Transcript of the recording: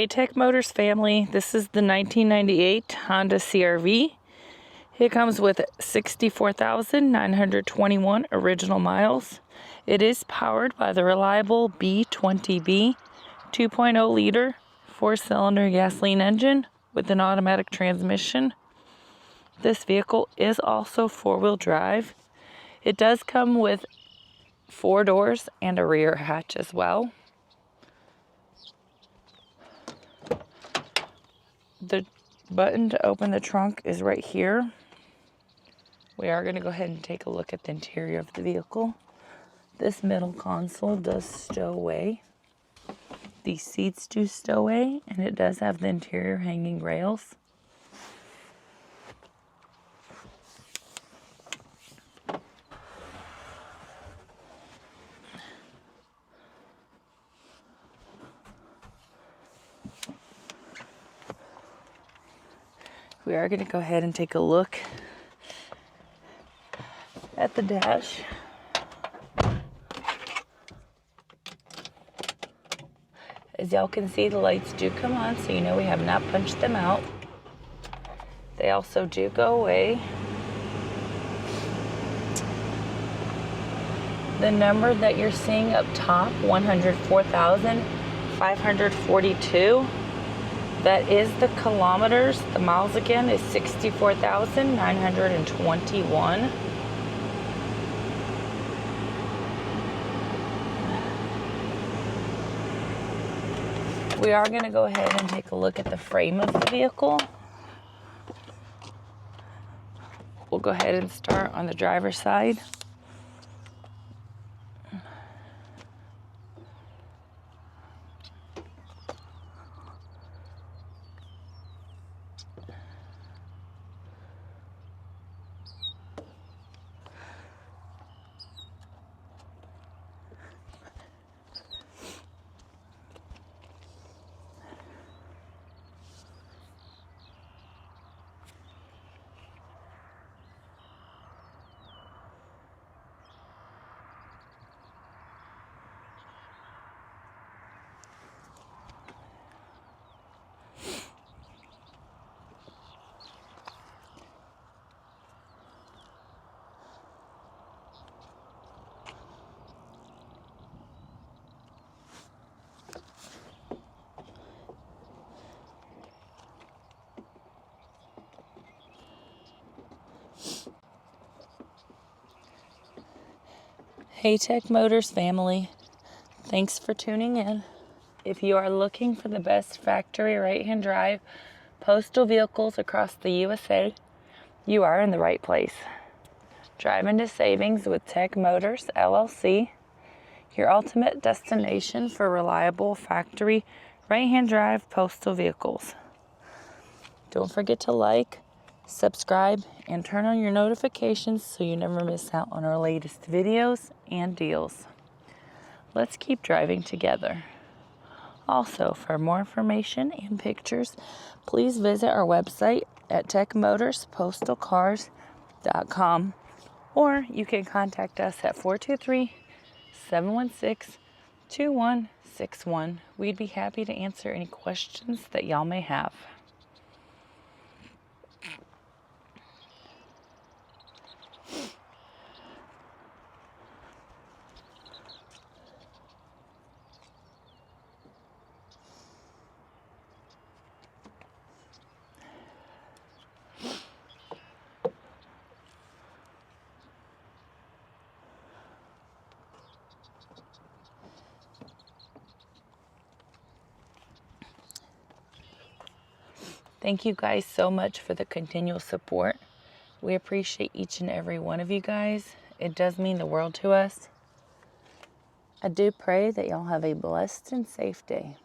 Hey Tech Motors family, this is the 1998 Honda CRV. It comes with 64,921 original miles. It is powered by the reliable B20B 2.0 liter 4-cylinder gasoline engine with an automatic transmission. This vehicle is also 4-wheel drive. It does come with 4 doors and a rear hatch as well. The button to open the trunk is right here. We are going to go ahead and take a look at the interior of the vehicle. This middle console does stow away. The seats do stow away, and it does have the interior hanging rails. We are going to go ahead and take a look at the dash. As y'all can see, the lights do come on, so you know we have not punched them out. They also do go away. The number that you're seeing up top, 104,542, that is the kilometers. The miles again is 64,921. We are going to go ahead and take a look at the frame of the vehicle. We'll go ahead and start on the driver's side. Hey Tech Motors family, thanks for tuning in. If you are looking for the best factory right-hand drive postal vehicles across the USA, you are in the right place. Drive into savings with Tech Motors LLC, your ultimate destination for reliable factory right-hand drive postal vehicles. Don't forget to like, subscribe, and turn on your notifications so you never miss out on our latest videos and deals. Let's keep driving together. Also, for more information and pictures, please visit our website at techmotorspostalcars.com, or you can contact us at 423-716-2161. We'd be happy to answer any questions that y'all may have. Thank you guys so much for the continual support. We appreciate each and every one of you guys. It does mean the world to us. I do pray that y'all have a blessed and safe day.